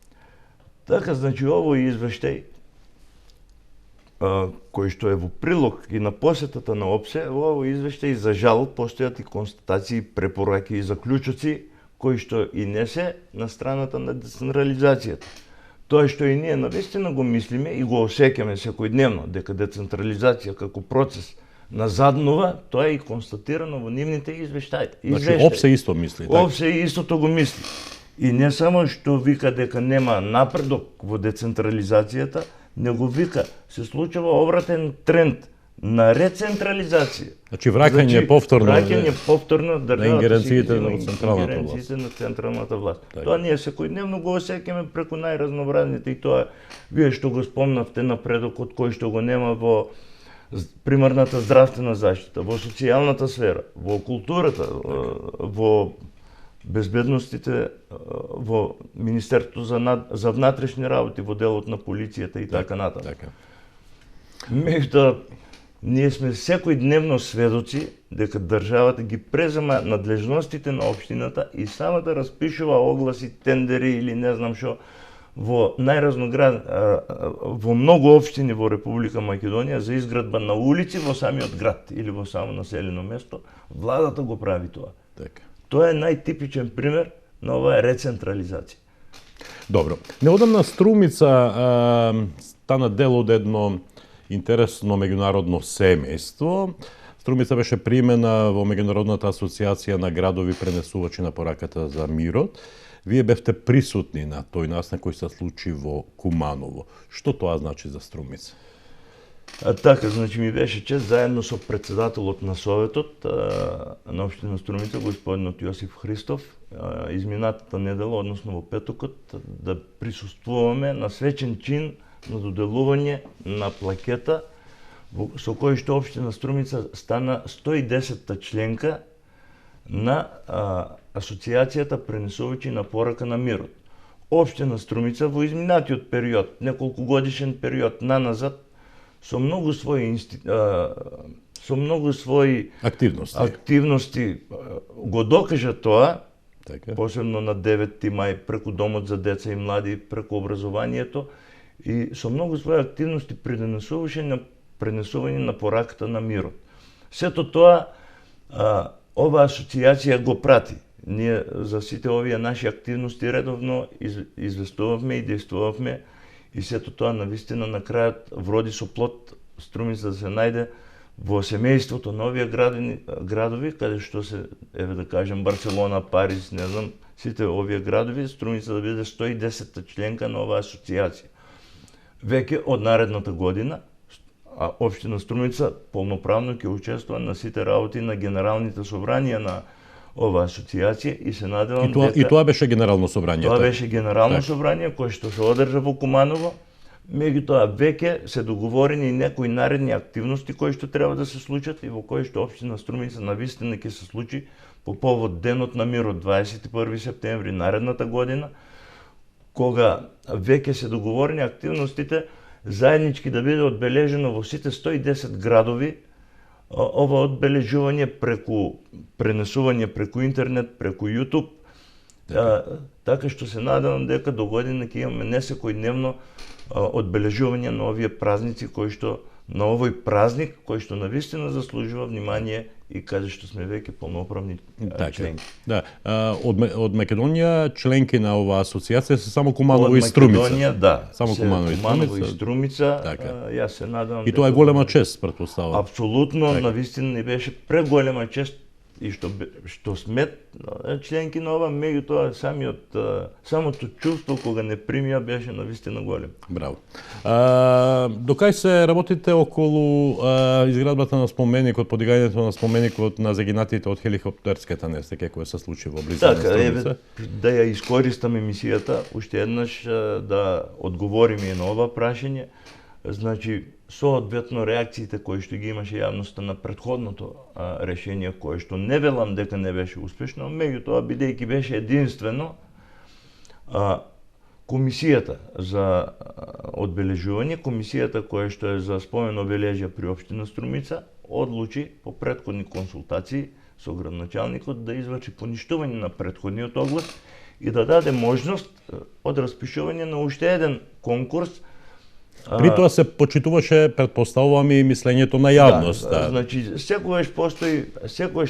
Така, значи, овој извештај, кој што е во прилог и на посетата на ОПСЕ, во овој извештај за жал постојат и констатации, препораки и заклучоци кои што и не се на страната на децентрализацијата. Тоа што и ние навистина го мислиме и го осеќаме секојдневно дека децентрализација како процес назаднува, тоа е и констатирано во нивните извештаи. Значи, ОПСЕ исто мисли, така? ОПСЕ истото го мисли. И не само што вика дека нема напредок во децентрализацијата, него вика се случува обратен тренд на рецентрализација. Значи враќање повторно на ингеренциите на централната власт. Тоа ние секојдневно го осеќаме преку најразнообразните и тоа вие што го спомнавте напредокот кој што го нема во примарната здравствена заштита, во социјалната сфера, во културата, во безбедностите, во Министерството за внатрешни работи, во делот на полицијата и така натаму. Меѓутоа, ние сме секојдневно сведоци дека државата ги презема надлежностите на општината и самата распишува огласи, тендери или не знам што во во многу општини во Република Македонија за изградба на улици во самиот град или во само населено место. Владата го прави тоа. Така. Тоа е најтипичен пример на оваа рецентрализација. Добро. Неодамна Струмица стана дел од едно интересно меѓународно семејство. Струмица беше примена во Меѓународната асоциација на градови пренесувачи на пораката за мирот. Вие бевте присутни на тој настан кој се случи во Куманово. Што тоа значи за Струмица? Така, значи ми беше чест заедно со председателот на Советот на општина Струмица, господинот Јосиф Христов, изминатата недела, односно во петокот, да присуствуваме на свечен чин на доделување на плакета со кој што општина Струмица стана 110-та членка на Асоциацијата пренесувачи на порака на мирот. Општина Струмица во изминатиот период, неколку годишен период наназад, со многу своји активности го докажа тоа, така, посебно на 9 мај преку Домот за деца и млади, преку образованието, и со многу своји активности пренесување на пораката на мирот. Сето тоа оваа асоциација го прати. Ние за сите овие наши активности редовно известувавме и действувавме, и сето тоа навистина на крајот вроди со плод Струмица да се најде во семејството на овие градови, каде што се, еве да кажем, Барселона, Париз, не знам, сите овие градови, Струмица да биде 110-та членка на оваа асоциација. Веќе од наредната година, општина Струмица полноправно ќе учествува на сите работи на генералните собранија на оваа асоциација и се надевам и тоа беше генерално собрање. Тоа беше генерално собрање кое што се одржа во Куманово. Меѓутоа веќе се договорени и некои наредни активности кои што треба да се случат и во кои што општина Струмица навистина ќе се случи по повод Денот на мирот 21 септември наредната година, кога веќе се договорени активностите заеднички да биде одбележено во сите 110 градови ова одбележување преку пренесување преку интернет, преку YouTube, така што се надевам дека до година ќе имаме не секојдневно одбележување на овие празници кои што на овој празник кој што навистина заслужува внимание и каде што сме веќе полноправни членки. Да, од Македонија членки на оваа асоциација се само Куманово и Струмица. Од Македонија, да. Само Куманово и Струмица. Јас се надевам. И тоа е голема чест, претпоставувам. Апсолутно, навистина ни беше преголема чест и што сме членки на ова, меѓутоа самото чувство кога не примија беше навистина голем. Браво. Докај се работите околу изградбата на споменикот, подигањето на споменикот на загинатите од хеликоптерската несреќа која се случи во близина на Струмица? Да ја искористам емисијата, уште еднаш да одговориме и на ова прашање. Значи, соодветно реакциите кои што ги имаше јавноста на претходното решение, кое што не велам дека не беше успешно, меѓутоа бидејќи беше единствено, комисијата за одбележување, комисијата која што е за спомен обележја при општина Струмица, одлучи по претходни консултации со градоначалникот да изврши поништување на претходниот оглас и да даде можност од распишување на уште еден конкурс. При тоа се почитуваше, претпоставувам, и мислењето на јавност. Да. Значи, секогаш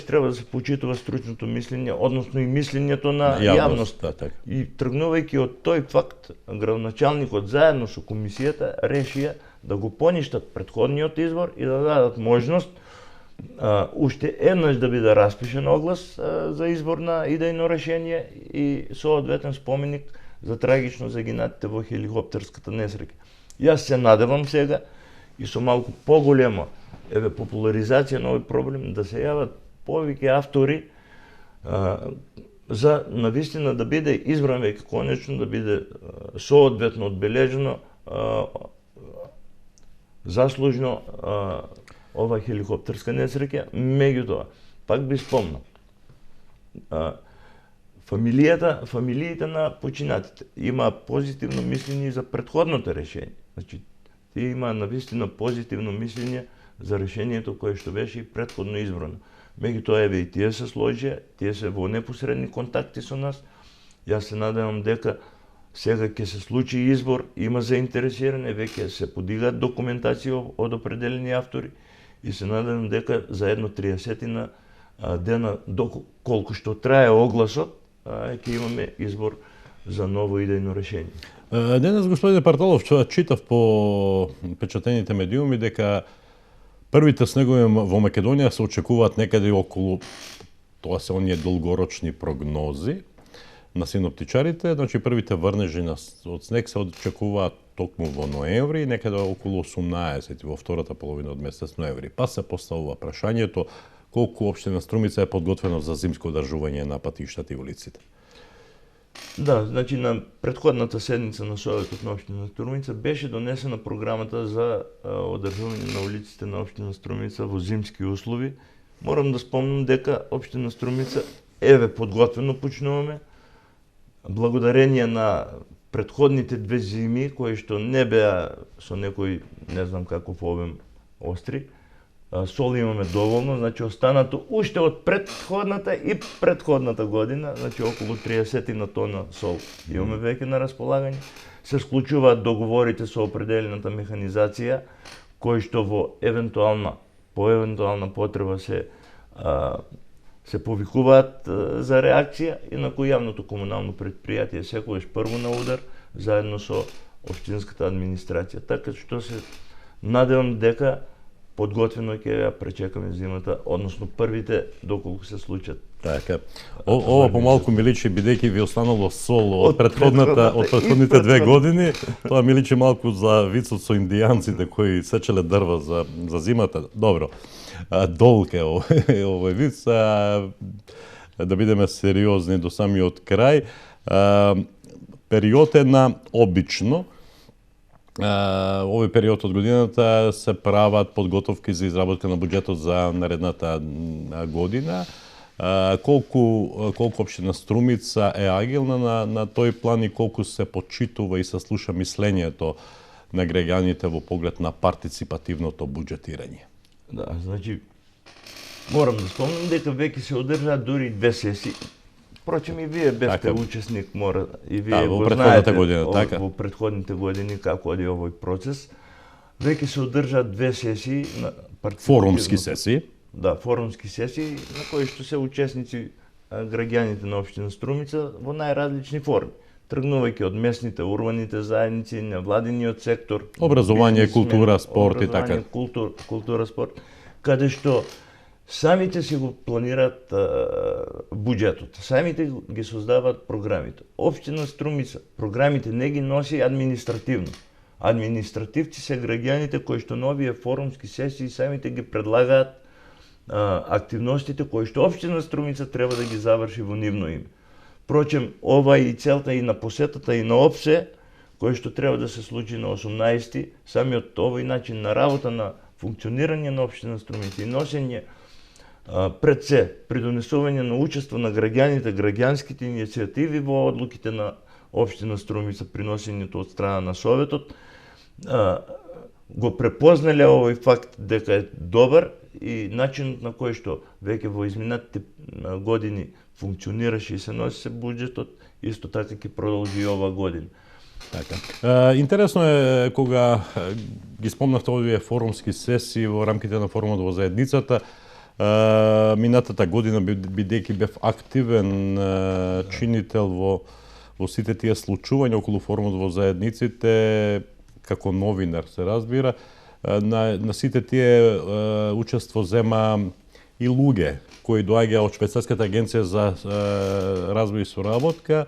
треба да се почитува стручното мислење, односно и мислењето на јавност. Да, така. И тргнувајќи од тој факт, градоначалникот заедно со комисијата решија да го поништат претходниот избор и да дадат можност уште еднаш да биде распишен оглас за избор на идејно решение и соодветен споменик за трагично загинатите во хеликоптерската несреќа. Јас се надевам сега и со малку поголема популаризација на овој проблем да се јават повеќе автори за навистина да биде избран веќе конечно, да биде соодветно одбележено заслужно ова хеликоптерска несреќа. Меѓутоа, пак би спомнал, фамилиите на починатите има позитивно мислење за претходното решение. Значи, тие има навистина позитивно мислење за решението кое што беше и претходно избрано. Меѓутоа, еве и тие се сложија, тие се во непосредни контакти со нас. Јас се надевам дека сега ќе се случи избор, има заинтересирани, веќе се подигаат документација од определени автори и се надевам дека за едно 30 дена, колку што трае огласот, ќе имаме избор за ново идејно решение. Денес, господине Парталов, читав по печатените медиуми дека првите снегови во Македонија се очекуваат некаде околу, тоа се оние долгорочни прогнози, на синоптичарите, значи првите врнежи од снег се очекуваат токму во ноември, некаде околу 18 во втората половина од месец ноември. Па се поставува прашањето колку општина Струмица е подготвена за зимско одржување на патиштата и улиците. Да, значи на предходната седница на Советот на општина Струмица беше донесена програмата за одржување на улиците на општина Струмица во зимски услови. Морам да спомнам дека општина Струмица еве подготвено почнуваме. Благодарение на предходните две зими, кои што не беа со некој, не знам каков обем остри, сол имаме доволно, значи останато уште од предходната и предходната година, значи околу 30 на тона сол имаме веќе на располагање. Се склучуваат договорите со определената механизација, кои што по евентуална потреба се повикуваат за реакција и на кој јавното комунално предпријатие секогаш прво на удар заедно со општинската администрација. Така што се надевам дека подготвено ќе ја пречекаме зимата, односно првите доколку се случат. Така. Ова помалку ми личи бидејќи ви останало сол од претходните 2 години, тоа ми личи малку за вицот со индијанците кои сечеле дрва за зимата. Добро. Долг е овој виц, да бидеме сериозни до самиот крај. Период е на обично. Овој период од годината се прават подготовки за изработка на буџетот за наредната година. Колку општина Струмица е агилна на тој план и колку се почитува и се слуша мислењето на граѓаните во поглед на партиципативното буџетирање? Да, значи, морам да спомнам дека веќе се одржаат дури 2 сесии. Впрочем, и вие бевте учесник, и вие го знаете во предходните години како оди овој процес. Веќе се одржаат 2 сесии на форумски сесии. Да, форумски сесии на кои што се учесници граѓаните на општина Струмица во најразлични форми, тргнувајќи од местните урбаните заедници, невладиниот сектор, образование, култура, спорт и така. Култура, спорт, каде што самите си го планираат буџетот, самите ги создаваат програмите. Општина Струмица програмите не ги носи административно. Административци се граѓаните кои што на овие форумски сесии самите ги предлагаат активностите кои што општина Струмица треба да ги заврши во нивно име. Впрочем, ова е и целта и на посетата и на ОПСЕ, кој што треба да се случи на 18-ти, самиот овој начин на работа на функционирање на општина Струмица и носење пред се придонесување на учество на граѓаните, граѓанските иницијативи во одлуките на општина Струмица, приносењето од страна на Советот, го препознале овој факт дека е добар и начинот на кој што веќе во изминатите години функционираше и се носи се буџетот, исто така ќе продолжи и ова година. Така. Интересно е кога ги спомнавте овие форумски сесии во рамките на форумот во заедницата. Минатата година, бидејќи бев активен чинител во сите тие случувања околу форумот во заедниците, како новинар се разбира, на сите тие учество зема и луѓе кои доаѓа од Швајцарската агенција за развој и соработка,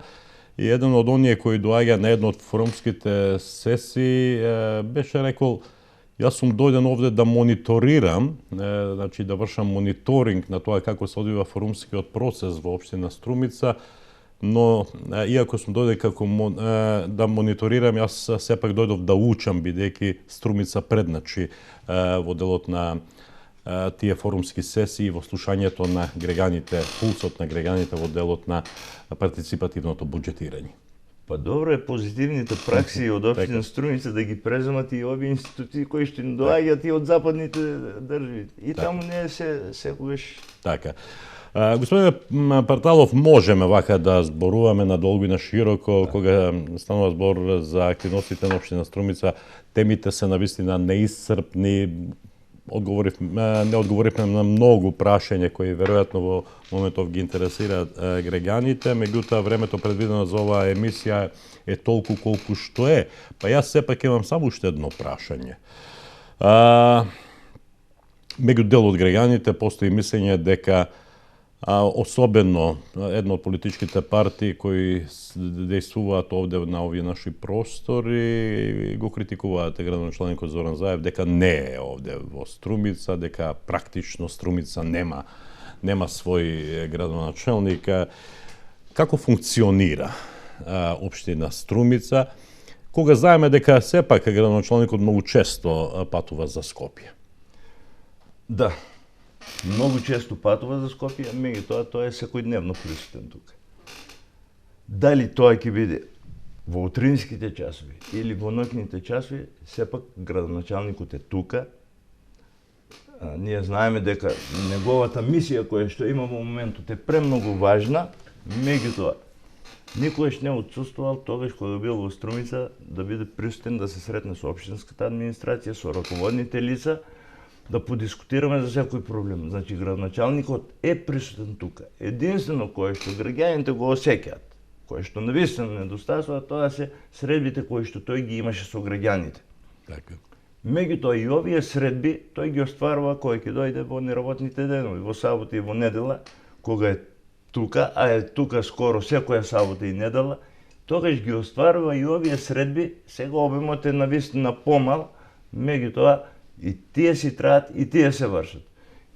и еден од оние кои доаѓа на една од форумските сесии беше рекол: јас сум дојден овде да мониторирам, значи да вршам мониторинг на тоа како се одвива форумскиот процес во општина Струмица, но иако сум дојден како да мониторирам, јас сепак дојдов да учам, бидејќи Струмица предначи во делот на тие форумски сесии, во слушањето на граѓаните, пулсот на граѓаните во делот на партиципативното буџетирање. Па добро е позитивните пракси од општина Струмица да ги преземат и овие институции кои што ни доаѓаат и од западните држави. И таму не е секогаш така. Господине Парталов, можеме вака да зборуваме надолго и на широко кога станува збор за активностите на општина Струмица. Темите се навистина неисцрпни. Не одговоривме на многу прашања кои веројатно во моментов ги интересираат граѓаните, меѓутоа времето предвидено за оваа емисија е толку колку што е. Па јас сепак имам само уште едно прашање. Меѓу дел од граѓаните постои мислење дека особено една од политичките партии кои дејствуваат овде на овие наши простори, го критикуваат градоначалникот Зоран Заев дека не е овде во Струмица, дека практично Струмица нема свој градоначалник. Како функционира општина Струмица, кога знаеме дека сепак градоначалникот многу често патува за Скопје? Да, многу често патува за Скопје, меѓутоа тој е секојдневно присутен тука. Дали тоа ќе биде во утринските часови или во ноќните часови, сепак градоначалникот е тука. Ние знаеме дека неговата мисија која што има во моментот е премногу важна, меѓутоа никогаш не отсуствувал тогаш кога бил во Струмица да биде присутен, да се сретне со општинската администрација, со раководните лица, да подискутираме за секој проблем. Значи, градоначалникот е присутен тука. Единствено кое што граѓаните го осеќаат, кое што навистина недостасува, тоа се средбите кои што тој ги имаше со граѓаните. Така. Меѓутоа и овие средби тој ги остварува кога ќе дојде во неработните денови, во сабота и во недела, кога е тука, а е тука скоро секоја сабота и недела, тогаш ги остварува и овие средби. Сега обемот е навистина помал, меѓутоа и тие си траат и тие се вршат.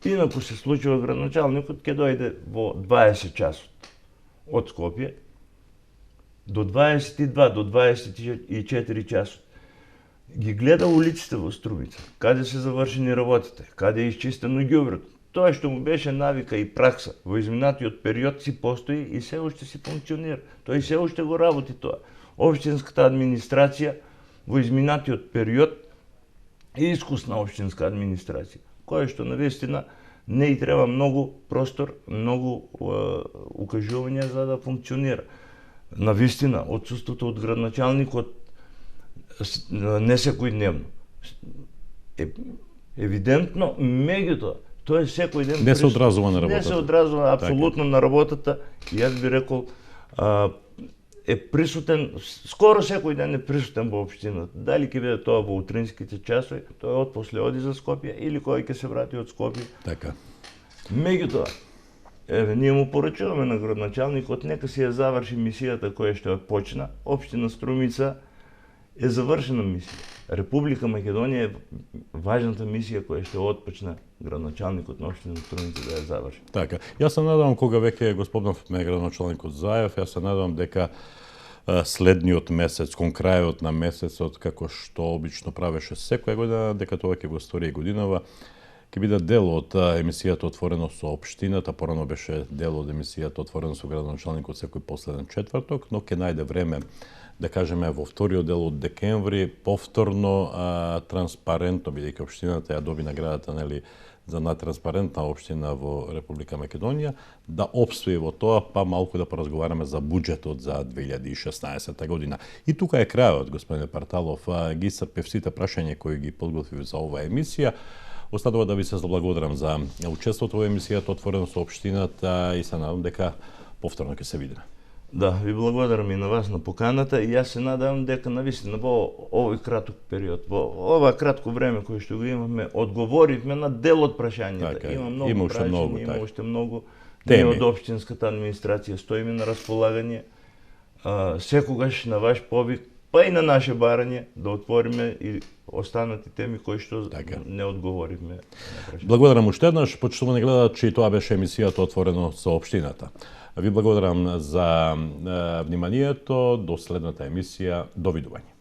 Инаку се случува градоначалникот ќе дојде во 20 часот од Скопје до 22 до 24 часот. Ги гледа улиците во Струмица, каде се завршени работите, каде е изчистено ѓубрето. Тоа што му беше навика и пракса во изминатиот период си постои и се уште си функционира. Тој се уште го работи тоа. Општинската администрација во изминатиот период е искусна општинска администрација, која што навистина не и треба многу простор, многу укажување за да функционира. Навистина, отсуството од градоначалникот не секојдневно. Евидентно, меѓутоа, тоа е секој ден. Не се одразува на работата. Не се одразува апсолутно на работата. И јас би рекол, е присутен, скоро секој ден е присутен во општината. Дали ќе биде тоа во утринските часови, тоа од после оди за Скопје или кој ќе се врати од Скопје. Така. Меѓутоа, ние му порачуваме на градоначалникот нека си ја заврши мисијата која што ја почна. Општина Струмица е завршена мисија. Република Македонија е важната мисија која што отпочна градоначалникот на општина Струмица да ја заврши. Така. Јас се надевам кога веќе го спомнавме градоначалникот Заев, јас се надевам дека следниот месец, кон крајот на месецот, како што обично правеше секоја година, дека тоа ќе го стори и годинава, ќе биде дел од емисијата Отворено со општината. Порано беше дел од емисијата Отворено со градоначалникот секој последен четврток, но ќе најде време, да кажеме, во вториот дел од декември, повторно, транспарентно, бидејќи општината ја доби наградата, нели, за најтранспарентна општина во Република Македонија, да обстои во тоа, па малку да поразговараме за буџетот за 2016 година. И тука е крајот, господине Парталов, ги исцрпев сите прашања кои ги подготвив за оваа емисија. Останува да ви се заблагодарам за учеството во емисијата Отворено со општината и се надам дека повторно ќе се видиме. Да, ви благодарам и на вас на поканата и јас се надевам дека навистина во овој краток период, во ова кратко време кое што го имаме, одговоривме на дел од прашањата. Така, има многу прашања, има уште многу теми. Ние од општинската администрација стоиме на располагање, секогаш на ваш повик, па и на наше барање да отвориме и останати теми кои што не одговоривме на прашањата. Благодарам уште еднаш, почитувани гледачи, тоа беше емисијата Отворено со општината. Ви благодарам за вниманието, до следната емисија, довидување.